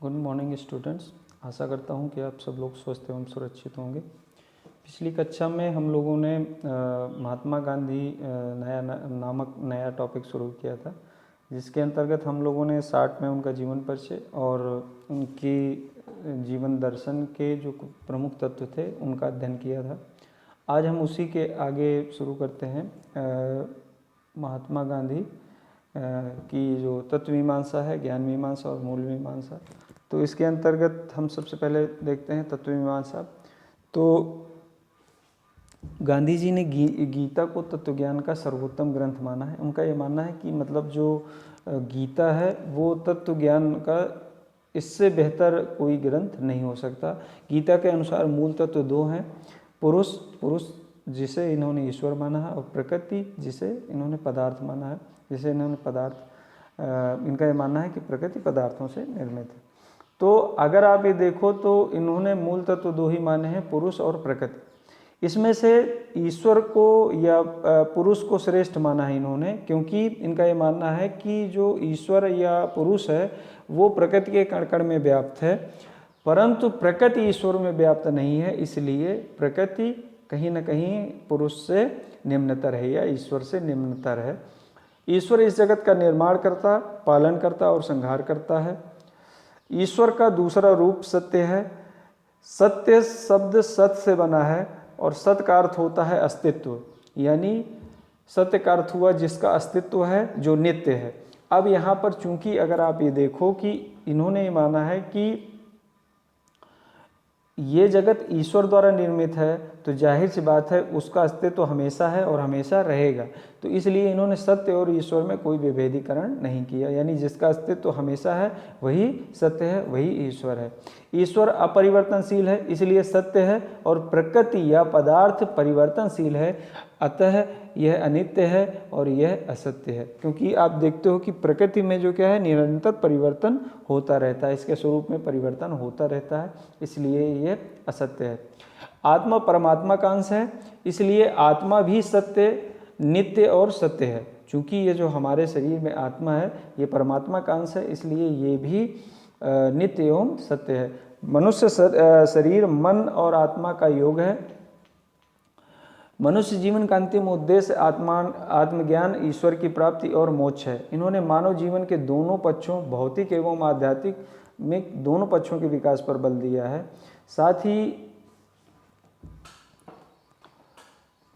Good morning students. आशा करता हूँ कि आप सब लोग स्वस्थ एवं सुरक्षित होंगे। पिछली कक्षा में हम लोगों ने महात्मा गांधी नामक नया टॉपिक शुरू किया था, जिसके अंतर्गत हम लोगों ने 60 में उनका जीवन परिचय और उनकी जीवन दर्शन के जो प्रमुख तत्व थे उनका अध्ययन किया था। आज हम उसी के आगे शुरू करते हैं। महात्मा गांधी की जो तत्व मीमांसा है, ज्ञान मीमांसा और मूल मीमांसा। तो इसके अंतर्गत हम सबसे पहले देखते हैं तत्व मीमांसा। तो गांधी जी ने गीता को तत्व ज्ञान का सर्वोत्तम ग्रंथ माना है। उनका ये मानना है कि मतलब जो गीता है वो तत्व ज्ञान का इससे बेहतर कोई ग्रंथ नहीं हो सकता। गीता के अनुसार मूल तत्व दो हैं, पुरुष जिसे इन्होंने ईश्वर माना है, और प्रकृति जिसे इन्होंने पदार्थ माना है, जिसे इन्होंने इनका ये मानना है कि प्रकृति पदार्थों से निर्मित है। तो अगर आप ये देखो तो इन्होंने मूल तत्व दो ही माने हैं, पुरुष और प्रकृति। इसमें से ईश्वर को या पुरुष को श्रेष्ठ माना है इन्होंने, क्योंकि इनका ये मानना है कि जो ईश्वर या पुरुष है वो प्रकृति के कण कण में व्याप्त है, परंतु प्रकृति ईश्वर में व्याप्त नहीं है। इसलिए प्रकृति कहीं न कहीं पुरुष से निम्नतर है या ईश्वर से निम्नतर है। ईश्वर इस जगत का निर्माण करता, पालन करता और संहार करता है। ईश्वर का दूसरा रूप सत्य है। सत्य शब्द सत से बना है और सत का अर्थ होता है अस्तित्व, यानी सत्य का अर्थ हुआ जिसका अस्तित्व है, जो नित्य है। अब यहाँ पर चूंकि अगर आप ये देखो कि इन्होंने ये माना है कि ये जगत ईश्वर द्वारा निर्मित है, तो जाहिर सी बात है उसका अस्तित्व हमेशा है और हमेशा रहेगा। तो इसलिए इन्होंने सत्य और ईश्वर में कोई विभेदीकरण नहीं किया, यानी जिसका अस्तित्व हमेशा है वही सत्य है, वही ईश्वर है। ईश्वर अपरिवर्तनशील है इसलिए सत्य है, और प्रकृति या पदार्थ परिवर्तनशील है, अतः यह अनित्य है और यह असत्य है। क्योंकि आप देखते हो कि प्रकृति में जो क्या है, निरंतर परिवर्तन होता रहता है, इसके स्वरूप में परिवर्तन होता रहता है, इसलिए यह असत्य है। आत्मा परमात्मा का अंश है, इसलिए आत्मा भी सत्य, नित्य और सत्य है। चूँकि ये जो हमारे शरीर में आत्मा है ये परमात्मा का अंश है, इसलिए ये भी नित्य एवं सत्य है। मनुष्य शरीर मन और आत्मा का योग है। मनुष्य जीवन का अंतिम उद्देश्य आत्मज्ञान, ईश्वर की प्राप्ति और मोक्ष है। इन्होंने मानव जीवन के दोनों पक्षों, भौतिक एवं आध्यात्मिक में दोनों पक्षों के विकास पर बल दिया है। साथ ही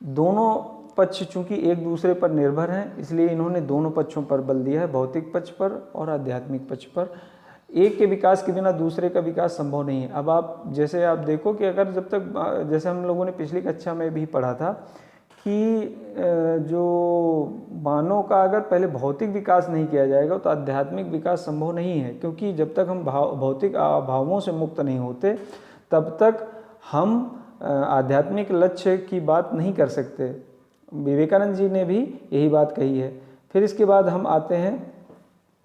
दोनों पक्ष चूंकि एक दूसरे पर निर्भर हैं, इसलिए इन्होंने दोनों पक्षों पर बल दिया है, भौतिक पक्ष पर और आध्यात्मिक पक्ष पर। एक के विकास के बिना दूसरे का विकास संभव नहीं है। अब आप देखो कि अगर जब तक, जैसे हम लोगों ने पिछली कक्षा में भी पढ़ा था कि जो मानव का अगर पहले भौतिक विकास नहीं किया जाएगा तो आध्यात्मिक विकास संभव नहीं है, क्योंकि जब तक हम भौतिक भावों से मुक्त नहीं होते तब तक हम आध्यात्मिक लक्ष्य की बात नहीं कर सकते। विवेकानंद जी ने भी यही बात कही है। फिर इसके बाद हम आते हैं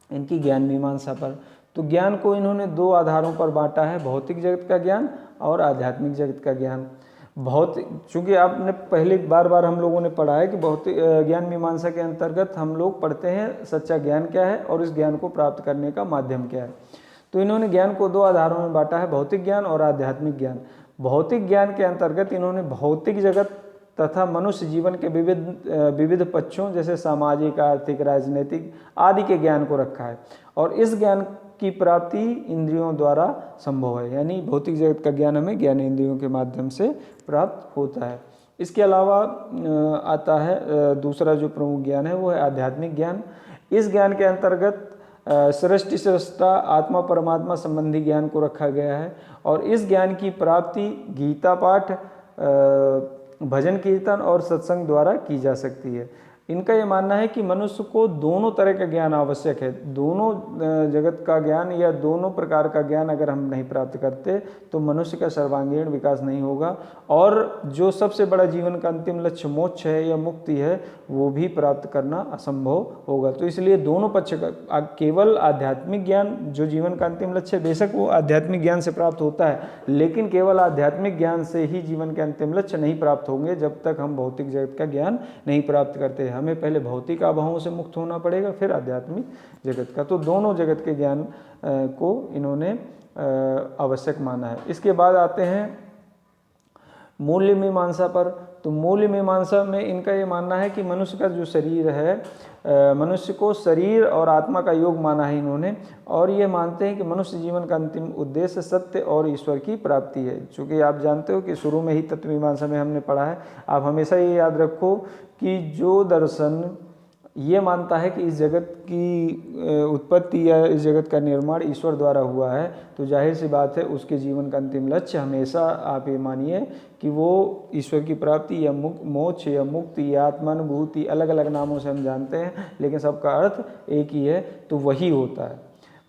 इनकी ज्ञान मीमांसा पर। तो ज्ञान को इन्होंने दो आधारों पर बांटा है, भौतिक जगत का ज्ञान और आध्यात्मिक जगत का ज्ञान। भौतिक, चूँकि आपने पहले बार हम लोगों ने पढ़ा है कि भौतिक ज्ञान मीमांसा के अंतर्गत हम लोग पढ़ते हैं सच्चा ज्ञान क्या है और इस ज्ञान को प्राप्त करने का माध्यम क्या है। तो इन्होंने ज्ञान को दो आधारों में बांटा है, भौतिक ज्ञान और आध्यात्मिक ज्ञान। भौतिक ज्ञान के अंतर्गत इन्होंने भौतिक जगत तथा मनुष्य जीवन के विविध पक्षों जैसे सामाजिक, आर्थिक, राजनीतिक आदि के ज्ञान को रखा है, और इस ज्ञान की प्राप्ति इंद्रियों द्वारा संभव है, यानी भौतिक जगत का ज्ञान हमें ज्ञान इंद्रियों के माध्यम से प्राप्त होता है। इसके अलावा आता है दूसरा जो प्रमुख ज्ञान है वो है आध्यात्मिक ज्ञान। इस ज्ञान के अंतर्गत सृष्टि सृष्टा, आत्मा परमात्मा संबंधी ज्ञान को रखा गया है, और इस ज्ञान की प्राप्ति गीता पाठ, भजन कीर्तन और सत्संग द्वारा की जा सकती है। इनका ये मानना है कि मनुष्य को दोनों तरह का ज्ञान आवश्यक है। दोनों जगत का ज्ञान या दोनों प्रकार का ज्ञान अगर हम नहीं प्राप्त करते तो मनुष्य का सर्वांगीण विकास नहीं होगा, और जो सबसे बड़ा जीवन का अंतिम लक्ष्य मोक्ष है या मुक्ति है वो भी प्राप्त करना असंभव होगा। तो इसलिए दोनों पक्ष का, केवल आध्यात्मिक ज्ञान जो जीवन का अंतिम लक्ष्य है, बेशक वो आध्यात्मिक ज्ञान से प्राप्त होता है, लेकिन केवल आध्यात्मिक ज्ञान से ही जीवन के अंतिम लक्ष्य नहीं प्राप्त होंगे जब तक हम भौतिक जगत का ज्ञान नहीं प्राप्त करते हैं। हमें पहले भौतिक अभावों से मुक्त होना पड़ेगा, फिर आध्यात्मिक जगत का। तो दोनों जगत के ज्ञान को इन्होंने आवश्यक माना है। इसके बाद आते हैं मूल्य मीमांसा पर। तो मूल्य मीमांसा में इनका ये मानना है कि मनुष्य का जो शरीर है, मनुष्य को शरीर और आत्मा का योग माना है इन्होंने, और ये मानते हैं कि मनुष्य जीवन का अंतिम उद्देश्य सत्य और ईश्वर की प्राप्ति है। चूँकि आप जानते हो कि शुरू में ही तत्व मीमांसा में हमने पढ़ा है, आप हमेशा ये याद रखो कि जो दर्शन ये मानता है कि इस जगत की उत्पत्ति या इस जगत का निर्माण ईश्वर द्वारा हुआ है, तो जाहिर सी बात है उसके जीवन का अंतिम लक्ष्य हमेशा आप ये मानिए कि वो ईश्वर की प्राप्ति या मोक्ष या मुक्ति या आत्मानुभूति, अलग अलग नामों से हम जानते हैं, लेकिन सबका अर्थ एक ही है, तो वही होता है।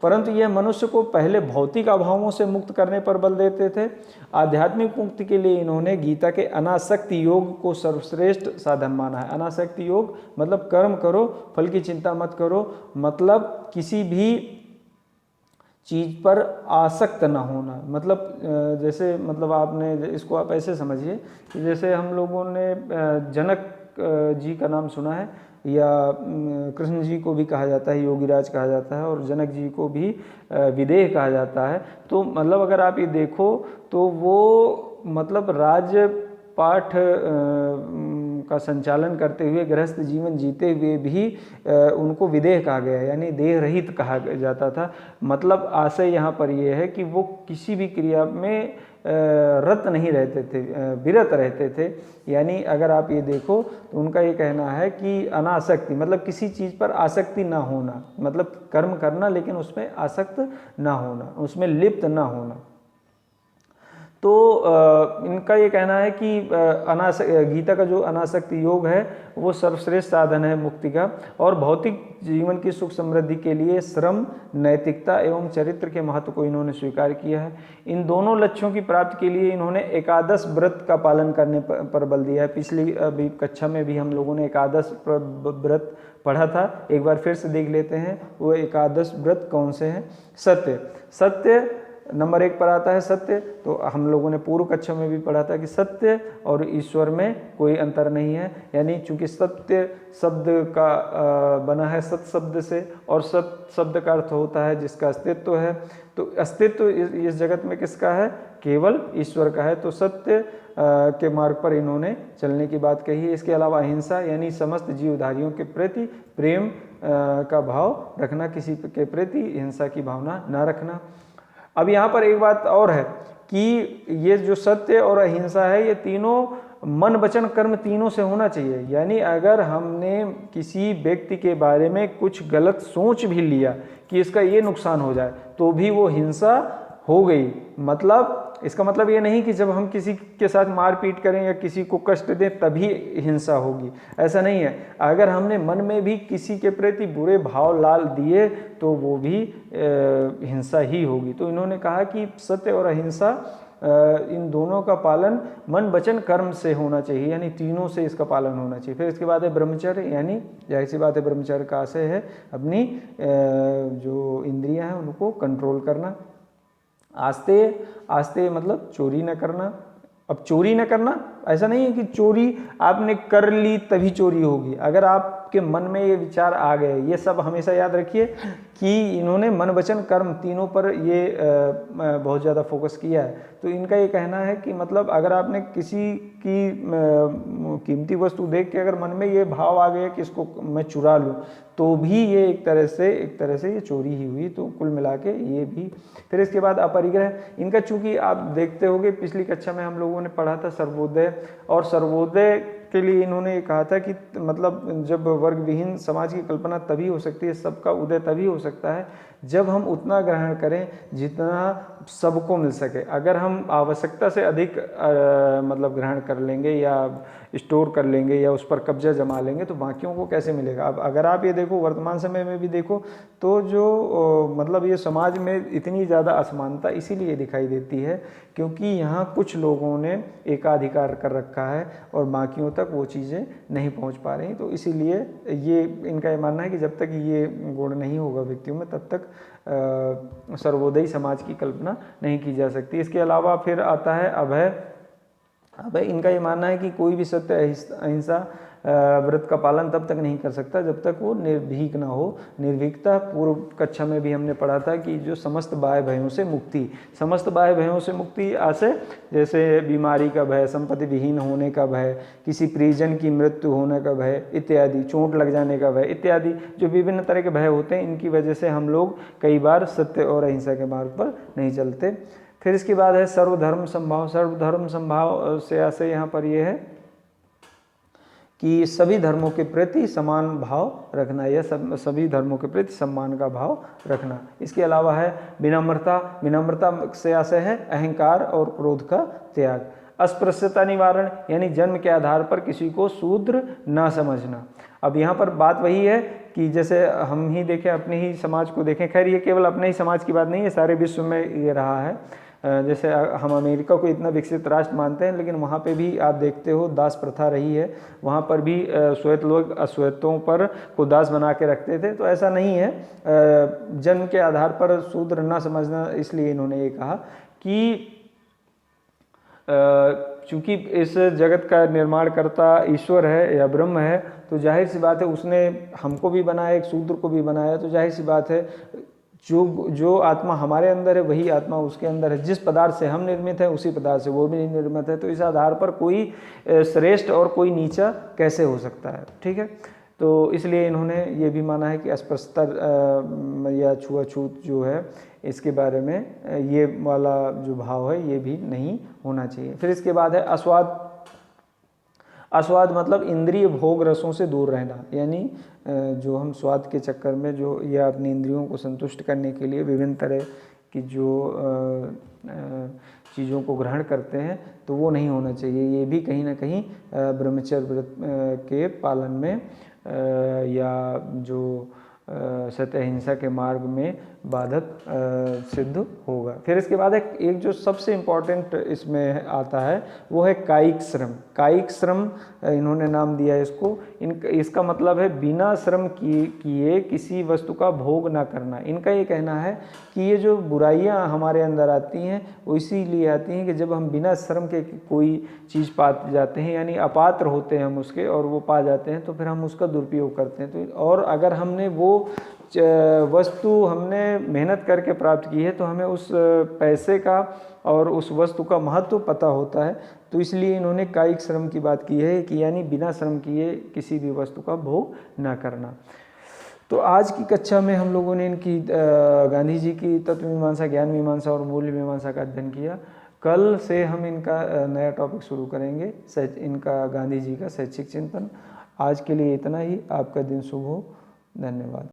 परंतु यह मनुष्य को पहले भौतिक अभावों से मुक्त करने पर बल देते थे। आध्यात्मिक मुक्ति के लिए इन्होंने गीता के अनासक्ति योग को सर्वश्रेष्ठ साधन माना है। अनासक्ति योग मतलब कर्म करो, फल की चिंता मत करो, मतलब किसी भी चीज़ पर आसक्त ना होना। मतलब जैसे मतलब आपने इसको आप ऐसे समझिए कि जैसे हम लोगों ने जनक जी का नाम सुना है, या कृष्ण जी को भी कहा जाता है योगीराज कहा जाता है, और जनक जी को भी विदेह कहा जाता है। तो मतलब अगर आप ये देखो तो वो मतलब राजपाठ का संचालन करते हुए, गृहस्थ जीवन जीते हुए भी उनको विदेह कहा गया, यानी देह रहित कहा जाता था। मतलब आशय यहाँ पर यह है कि वो किसी भी क्रिया में रत नहीं रहते थे, विरत रहते थे। यानी अगर आप ये देखो तो उनका ये कहना है कि अनासक्ति मतलब किसी चीज़ पर आसक्ति ना होना, मतलब कर्म करना लेकिन उसमें आसक्त ना होना, उसमें लिप्त ना होना। तो इनका ये कहना है कि गीता का जो अनासक्ति योग है वो सर्वश्रेष्ठ साधन है मुक्ति का, और भौतिक जीवन की सुख समृद्धि के लिए श्रम, नैतिकता एवं चरित्र के महत्व को इन्होंने स्वीकार किया है। इन दोनों लक्ष्यों की प्राप्ति के लिए इन्होंने एकादश व्रत का पालन करने पर बल दिया है। पिछली अभी कक्षा में भी हम लोगों ने एकादश व्रत पढ़ा था, एक बार फिर से देख लेते हैं वो एकादश व्रत कौन से हैं। सत्य नंबर 1 पर आता है सत्य। तो हम लोगों ने पूर्व कक्षा में भी पढ़ा था कि सत्य और ईश्वर में कोई अंतर नहीं है, यानी चूंकि सत्य शब्द का बना है सत शब्द से, और सत शब्द का अर्थ होता है जिसका अस्तित्व है। तो अस्तित्व इस जगत में किसका है? केवल ईश्वर का है। तो सत्य के मार्ग पर इन्होंने चलने की बात कही है। इसके अलावा अहिंसा यानी समस्त जीवधारियों के प्रति प्रेम का भाव रखना, किसी के प्रति हिंसा की भावना न रखना। अब यहाँ पर एक बात और है कि ये जो सत्य और अहिंसा है ये तीनों मन वचन कर्म तीनों से होना चाहिए। यानी अगर हमने किसी व्यक्ति के बारे में कुछ गलत सोच भी लिया कि इसका ये नुकसान हो जाए तो भी वो हिंसा हो गई। मतलब इसका मतलब ये नहीं कि जब हम किसी के साथ मारपीट करें या किसी को कष्ट दें तभी हिंसा होगी, ऐसा नहीं है। अगर हमने मन में भी किसी के प्रति बुरे भाव डाल दिए तो वो भी हिंसा ही होगी। तो इन्होंने कहा कि सत्य और अहिंसा इन दोनों का पालन मन वचन कर्म से होना चाहिए, यानी तीनों से इसका पालन होना चाहिए। फिर इसके बाद है ब्रह्मचर्य, यानी जाहिर सी बात है ब्रह्मचर्य का आशय है अपनी जो इंद्रियां हैं उनको कंट्रोल करना। आस्ते मतलब चोरी न करना। अब चोरी न करना ऐसा नहीं है कि चोरी आपने कर ली तभी चोरी होगी। अगर आपके मन में ये विचार आ गए, ये सब हमेशा याद रखिए कि इन्होंने मन वचन कर्म तीनों पर ये बहुत ज़्यादा फोकस किया है। तो इनका ये कहना है कि मतलब अगर आपने किसी की कीमती वस्तु देख के अगर मन में ये भाव आ गया कि इसको मैं चुरा लूँ तो भी ये एक तरह से ये चोरी ही हुई। तो कुल मिला के ये भी। फिर इसके बाद अपरिग्रह, इनका चूंकि आप देखते होंगे पिछली कक्षा में हम लोगों ने पढ़ा था सर्वोदय, और सर्वोदय के लिए इन्होंने कहा था कि मतलब जब वर्ग विहीन समाज की कल्पना तभी हो सकती है, सबका उदय तभी हो सकता है जब हम उतना ग्रहण करें जितना सबको मिल सके। अगर हम आवश्यकता से अधिक मतलब ग्रहण कर लेंगे या स्टोर कर लेंगे या उस पर कब्जा जमा लेंगे तो बाकियों को कैसे मिलेगा। अब अगर आप ये देखो वर्तमान समय में भी देखो तो जो मतलब ये समाज में इतनी ज़्यादा असमानता इसीलिए दिखाई देती है क्योंकि यहाँ कुछ लोगों ने एकाधिकार कर रखा है और बाकियों तक वो चीज़ें नहीं पहुँच पा रही। तो इसीलिए ये इनका ये मानना है कि जब तक ये गुण नहीं होगा व्यक्तियों में तब तक सर्वोदयी समाज की कल्पना नहीं की जा सकती। इसके अलावा फिर आता है अभय। इनका ये मानना है कि कोई भी सत्य, अहिंसा, व्रत का पालन तब तक नहीं कर सकता जब तक वो निर्भीक ना हो। निर्भीकता पूर्व कक्षा में भी हमने पढ़ा था कि जो समस्त बाह्य भयों से मुक्ति, समस्त बाह्य भयों से मुक्ति ऐसे जैसे बीमारी का भय, संपत्ति विहीन होने का भय, किसी परिजन की मृत्यु होने का भय इत्यादि, चोट लग जाने का भय इत्यादि, जो विभिन्न तरह के भय होते हैं, इनकी वजह से हम लोग कई बार सत्य और अहिंसा के मार्ग पर नहीं चलते। फिर इसके बाद है सर्वधर्म समभाव। सर्वधर्म समभाव से ऐसे यहाँ पर ये है कि सभी धर्मों के प्रति समान भाव रखना या सभी धर्मों के प्रति सम्मान का भाव रखना। इसके अलावा है विनम्रता। विनम्रता से ऐसे है अहंकार और क्रोध का त्याग। अस्पृश्यता निवारण यानी जन्म के आधार पर किसी को शूद्र ना समझना। अब यहाँ पर बात वही है कि जैसे हम ही देखें, अपने ही समाज को देखें, खैर ये केवल अपने ही समाज की बात नहीं है, सारे विश्व में ये रहा है। जैसे हम अमेरिका को इतना विकसित राष्ट्र मानते हैं, लेकिन वहाँ पे भी आप देखते हो दास प्रथा रही है। वहाँ पर भी श्वेत लोग अश्वेतों पर को दास बना के रखते थे। तो ऐसा नहीं है, जन्म के आधार पर शूद्र ना समझना। इसलिए इन्होंने ये कहा कि चूँकि इस जगत का निर्माण करता ईश्वर है या ब्रह्म है, तो जाहिर सी बात है उसने हमको भी बनाया, एक शूद्र को भी बनाया। तो जाहिर सी बात है जो आत्मा हमारे अंदर है वही आत्मा उसके अंदर है। जिस पदार्थ से हम निर्मित है उसी पदार्थ से वो भी निर्मित है। तो इस आधार पर कोई श्रेष्ठ और कोई नीचा कैसे हो सकता है, ठीक है। तो इसलिए इन्होंने ये भी माना है कि अस्पृश्यता या छुआछूत जो है इसके बारे में ये वाला जो भाव है ये भी नहीं होना चाहिए। फिर इसके बाद है अस्वाद। अस्वाद मतलब इंद्रिय भोग रसों से दूर रहना, यानी जो हम स्वाद के चक्कर में जो या अपनी इंद्रियों को संतुष्ट करने के लिए विभिन्न तरह की जो चीज़ों को ग्रहण करते हैं, तो वो नहीं होना चाहिए। ये भी कहीं ना कहीं ब्रह्मचर्य व्रत के पालन में या जो सत्य अहिंसा के मार्ग में बाधक सिद्ध होगा। फिर इसके बाद एक जो सबसे इम्पोर्टेंट इसमें आता है वो है कायिक श्रम। कायिक श्रम इन्होंने नाम दिया है इसको। इसका मतलब है बिना श्रम किए किसी वस्तु का भोग ना करना। इनका ये कहना है कि ये जो बुराइयां हमारे अंदर आती हैं वो इसीलिए आती हैं कि जब हम बिना श्रम के कोई चीज़ पा जाते हैं, यानी अपात्र होते हैं हम उसके, और वो पा जाते हैं, तो फिर हम उसका दुरुपयोग करते हैं। तो और अगर हमने वो वस्तु हमने मेहनत करके प्राप्त की है तो हमें उस पैसे का और उस वस्तु का महत्व पता होता है। तो इसलिए इन्होंने कायिक श्रम की बात की है कि यानी बिना श्रम किए किसी भी वस्तु का भोग ना करना। तो आज की कक्षा में हम लोगों ने इनकी गांधी जी की तत्व मीमांसा, ज्ञान मीमांसा और मूल्य मीमांसा का अध्ययन किया। कल से हम इनका नया टॉपिक शुरू करेंगे, इनका गांधी जी का शैक्षिक चिंतन। आज के लिए इतना ही। आपका दिन शुभ हो। धन्यवाद।